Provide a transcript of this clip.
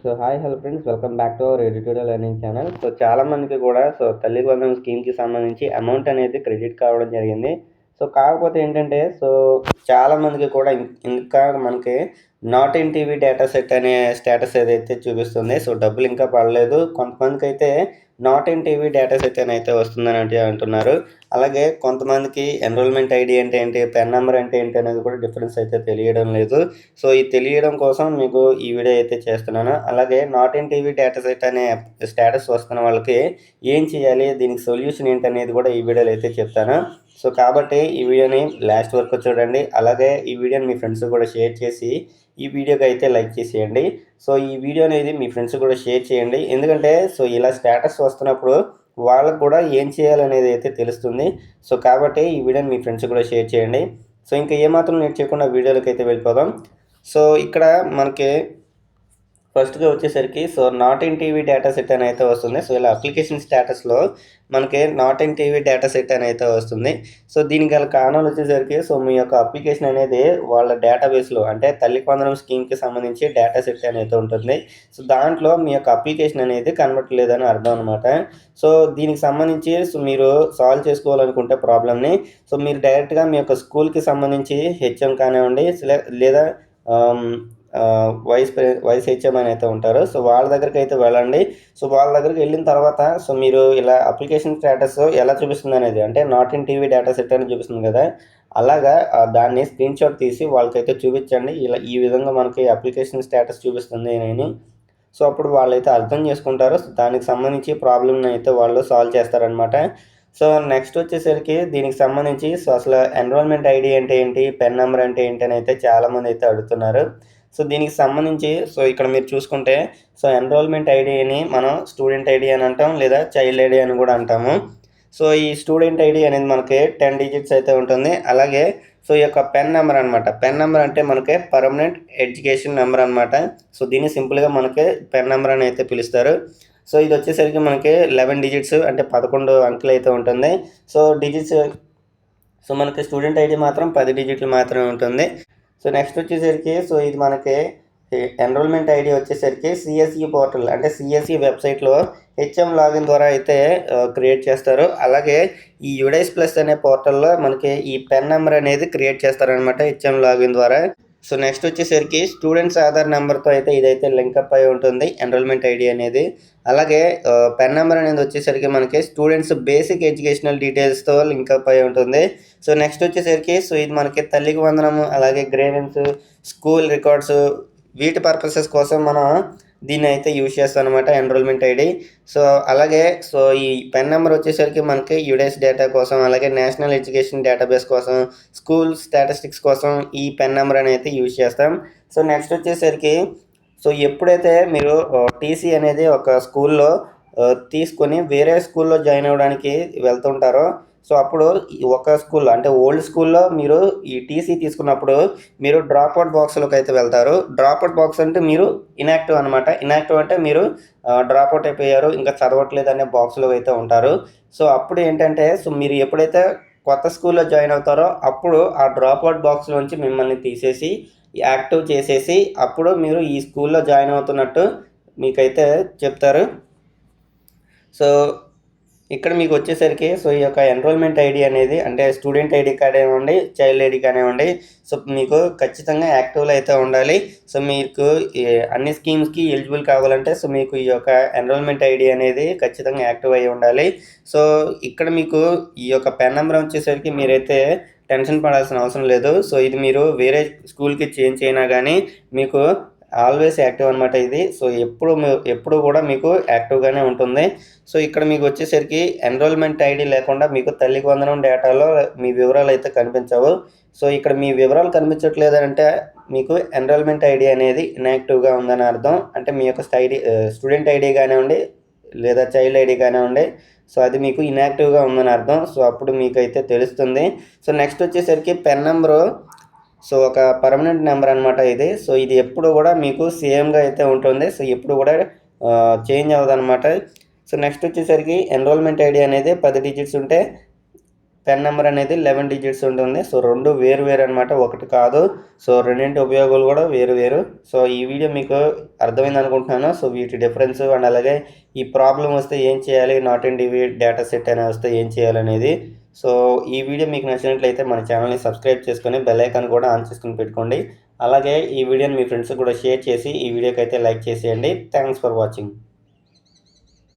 Hi hello friends, welcome back to our editorial learning channel. చాలా మందికి కూడా తల్లికి వందనం స్కీమ్‌కి సంబంధించి అమౌంట్ అనేది క్రెడిట్ కావడం జరిగింది. కాకపోతే ఏంటంటే చాలా మందికి కూడా ఇంకా మనకి not in TV data set అనే స్టేటస్ ఏదైతే చూపిస్తుంది. డబ్బులు ఇంకా పడలేదు. కొంతమందికైతే not in TV data set అని అయితే వస్తుందని అంటున్నారు. అలాగే కొంతమందికి ఎన్రోల్మెంట్ ఐడి అంటే ఏంటి, పెన్ నెంబర్ అంటే ఏంటి అనేది కూడా డిఫరెన్స్ అయితే తెలియడం లేదు. ఇది తెలియడం కోసం మీకు ఈ వీడియో అయితే చేస్తున్నాను. అలాగే not in TV data set అనే స్టేటస్ వస్తున్న వాళ్ళకి ఏం చేయాలి, దీనికి సొల్యూషన్ ఏంటనేది కూడా ఈ వీడియోలో అయితే చెప్తాను. కాబట్టి ఈ వీడియోని లాస్ట్ వరకు చూడండి. అలాగే ఈ వీడియోని మీ ఫ్రెండ్స్ కూడా షేర్ చేసి ఈ వీడియోకి అయితే లైక్ చేసేయండి. ఈ వీడియో అనేది మీ ఫ్రెండ్స్ కూడా షేర్ చేయండి. ఎందుకంటే ఇలా స్టేటస్ వస్తున్నప్పుడు వాళ్ళకు కూడా ఏం చేయాలనేది అయితే తెలుస్తుంది. కాబట్టి ఈ వీడియోని మీ ఫ్రెండ్స్ కూడా షేర్ చేయండి. ఇంకా ఏమాత్రం లేట్ చేయకుండా వీడియోలోకి అయితే వెళ్ళిపోదాం. ఇక్కడ మనకి ఫస్ట్‌గా వచ్చేసరికి not in TV data set అని అయితే వస్తుంది. ఇలా అప్లికేషన్ స్టేటస్‌లో మనకి not in TV data set అని అయితే వస్తుంది. దీనికి గల కారణాలు వచ్చేసరికి మీ యొక్క అప్లికేషన్ అనేది వాళ్ళ డేటాబేస్‌లో అంటే తల్లికి వందనం స్కీమ్‌కి సంబంధించి డేటా సెట్ అనేది ఉంటుంది. దాంట్లో మీ యొక్క అప్లికేషన్ అనేది కనబడట్లేదని అర్థం అనమాట. దీనికి సంబంధించి మీరు సాల్వ్ చేసుకోవాలనుకుంటే ప్రాబ్లమ్‌ని మీరు డైరెక్ట్‌గా మీ యొక్క స్కూల్‌కి సంబంధించి హెచ్ఎం కానివ్వండి లేదా వైస్ హెచ్ఎం అని అయితే ఉంటారు. వాళ్ళ దగ్గరికి అయితే వెళ్ళండి. వాళ్ళ దగ్గరికి వెళ్ళిన తర్వాత మీరు ఇలా అప్లికేషన్ స్టేటస్ ఎలా చూపిస్తుంది అనేది, అంటే not in TV data set అని చూపిస్తుంది కదా, అలాగా దాన్ని స్క్రీన్ షాట్ తీసి వాళ్ళకైతే చూపించండి. ఈ విధంగా మనకి అప్లికేషన్ స్టేటస్ చూపిస్తుంది అని. అప్పుడు వాళ్ళైతే అర్థం చేసుకుంటారు. దానికి సంబంధించి ప్రాబ్లమ్ని అయితే వాళ్ళు సాల్వ్ చేస్తారనమాట. నెక్స్ట్ వచ్చేసరికి దీనికి సంబంధించి అసలు ఎన్రోల్మెంట్ ఐడి అంటే ఏంటి, పెన్ నెంబర్ అంటే ఏంటి అని అయితే చాలామంది అయితే అడుగుతున్నారు. దీనికి సంబంధించి ఇక్కడ మీరు చూసుకుంటే ఎన్రోల్మెంట్ ఐడిని మనం స్టూడెంట్ ఐడి అని అంటాం, లేదా చైల్డ్ ఐడి అని కూడా అంటాము. ఈ స్టూడెంట్ ఐడి అనేది మనకి 10 డిజిట్స్ అయితే ఉంటుంది. అలాగే ఈ యొక్క పెన్ నెంబర్ అనమాట. పెన్ నెంబర్ అంటే మనకి పర్మనెంట్ ఎడ్యుకేషన్ నెంబర్ అనమాట. దీన్ని సింపుల్గా మనకి పెన్ నెంబర్ అని అయితే పిలుస్తారు. ఇది వచ్చేసరికి మనకి 11 డిజిట్స్ అంటే 11 అంకెలు అయితే ఉంటుంది. డిజిట్స్ మనకి స్టూడెంట్ ఐడి మాత్రం 10 డిజిట్లు మాత్రమే ఉంటుంది. నెక్స్ట్ వచ్చేసరికి ఇది మనకి ఎన్రోల్మెంట్ ఐడి వచ్చేసరికి సిఎస్ఈ పోర్టల్ అంటే సిఎస్ఈ వెబ్సైట్లో హెచ్ఎం లాగిన్ ద్వారా అయితే క్రియేట్ చేస్తారు. అలాగే ఈ యుడైస్ ప్లస్ అనే పోర్టల్లో మనకి ఈ పెన్ నెంబర్ అనేది క్రియేట్ చేస్తారనమాట హెచ్ఎం లాగిన్ ద్వారా. నెక్స్ట్ వచ్చేసరికి స్టూడెంట్స్ ఆధార్ నెంబర్తో అయితే ఇదైతే లింకప్ అయి ఉంటుంది ఎన్రోల్మెంట్ ఐడి అనేది. అలాగే పెన్ నెంబర్ అనేది వచ్చేసరికి మనకి స్టూడెంట్స్ బేసిక్ ఎడ్యుకేషనల్ డీటెయిల్స్తో లింకప్ అయి ఉంటుంది. నెక్స్ట్ వచ్చేసరికి ఇది మనకి తల్లికి వందనము, అలాగే గ్రేవెన్స్, స్కూల్ రికార్డ్స్, వీటి పర్పసెస్ కోసం మనం దీన్ని అయితే యూజ్ చేస్తాం అనమాట ఎన్రోల్మెంట్ ఐడి. అలాగే ఈ పెన్ నెంబర్ వచ్చేసరికి మనకి యుడైస్ డేటా కోసం, అలాగే నేషనల్ ఎడ్యుకేషన్ డేటాబేస్ కోసం, స్కూల్ స్టాటిస్టిక్స్ కోసం ఈ పెన్ నెంబర్ అని అయితే యూజ్ చేస్తాం. నెక్స్ట్ వచ్చేసరికి ఎప్పుడైతే మీరు టీసీ అనేది ఒక స్కూల్లో తీసుకొని వేరే స్కూల్లో జాయిన్ అవ్వడానికి వెళ్తుంటారో అప్పుడు ఒక స్కూల్లో అంటే ఓల్డ్ స్కూల్లో మీరు ఈ టీసీ తీసుకున్నప్పుడు మీరు డ్రాప్అవుట్ బాక్స్లోకి అయితే వెళ్తారు. డ్రాప్అవుట్ బాక్స్ అంటే మీరు ఇన్యాక్టివ్ అనమాట. ఇన్యాక్టివ్ అంటే మీరు డ్రాప్అవుట్ అయిపోయారు, ఇంకా చదవట్లేదు అనే బాక్స్లో అయితే ఉంటారు. అప్పుడు ఏంటంటే మీరు ఎప్పుడైతే కొత్త స్కూల్లో జాయిన్ అవుతారో అప్పుడు ఆ డ్రాప్అవుట్ బాక్స్లోంచి మిమ్మల్ని తీసేసి యాక్టివ్ చేసేసి అప్పుడు మీరు ఈ స్కూల్లో జాయిన్ అవుతున్నట్టు మీకైతే చెప్తారు. ఇక్కడ మీకు వచ్చేసరికి ఈ యొక్క ఎన్రోల్మెంట్ ఐడి అనేది అంటే స్టూడెంట్ ఐడి కానివ్వండి, చైల్డ్ ఐడి కానివ్వండి, మీకు ఖచ్చితంగా యాక్టివ్లో అయితే ఉండాలి. మీకు అన్ని స్కీమ్స్కి ఎలిజిబుల్ కావాలంటే మీకు ఈ యొక్క ఎన్రోల్మెంట్ ఐడి అనేది ఖచ్చితంగా యాక్టివ్ అయి ఉండాలి. ఇక్కడ మీకు ఈ యొక్క పెన్ నెంబర్ వచ్చేసరికి మీరైతే టెన్షన్ పడాల్సిన అవసరం లేదు. ఇది మీరు వేరే స్కూల్కి చేంజ్ అయినా కానీ మీకు ఆల్వేస్ యాక్టివ్ అనమాట ఇది. ఎప్పుడు కూడా మీకు యాక్టివ్గానే ఉంటుంది. ఇక్కడ మీకు వచ్చేసరికి ఎన్రోల్మెంట్ ఐడి లేకుండా మీకు తల్లికి వందనం డేటాలో మీ వివరాలు అయితే కనిపించవు. ఇక్కడ మీ వివరాలు కనిపించట్లేదంటే మీకు ఎన్రోల్మెంట్ ఐడి అనేది ఇన్యాక్టివ్గా ఉందని అర్థం. అంటే మీ యొక్క స్టూడెంట్ ఐడి కానివ్వండి, లేదా చైల్డ్ ఐడి కానివ్వండి, అది మీకు ఇన్యాక్టివ్గా ఉందని అర్థం. అప్పుడు మీకైతే తెలుస్తుంది. నెక్స్ట్ వచ్చేసరికి పెన్ నెంబరు ఒక పర్మనెంట్ నెంబర్ అనమాట ఇది. ఇది ఎప్పుడు కూడా మీకు సేమ్గా అయితే ఉంటుంది. ఎప్పుడు కూడా చేంజ్ అవ్వదు అనమాట. నెక్స్ట్ వచ్చేసరికి ఎన్రోల్మెంట్ ఐడి అనేది 10 డిజిట్స్ ఉంటే పెన్ నెంబర్ అనేది 11 డిజిట్స్ ఉంటుంది. సో 2 వేరు వేరు అనమాట, ఒకటి కాదు. సో రెండింటి ఉపయోగాలు కూడా వేరు వేరు. సో ఈ వీడియో మీకు అర్థమైంది అనుకుంటున్నాను. సో వీటి డిఫరెన్స్ అండ్ అలాగే ఈ ప్రాబ్లం వస్తే ఏం చేయాలి, not in TV data set అనేది వస్తే ఏం చేయాలనేది. సో ఈ వీడియో మీకు నచ్చినట్లయితే మన ఛానల్ని సబ్స్క్రైబ్ చేసుకొని బెల్ ఐకాన్ కూడా ఆన్ చేసుకుని పెట్టుకోండి. అలాగే ఈ వీడియోని మీ ఫ్రెండ్స్కి కూడా షేర్ చేసి ఈ వీడియోకి అయితే లైక్ చేసేయండి. Thanks for watching.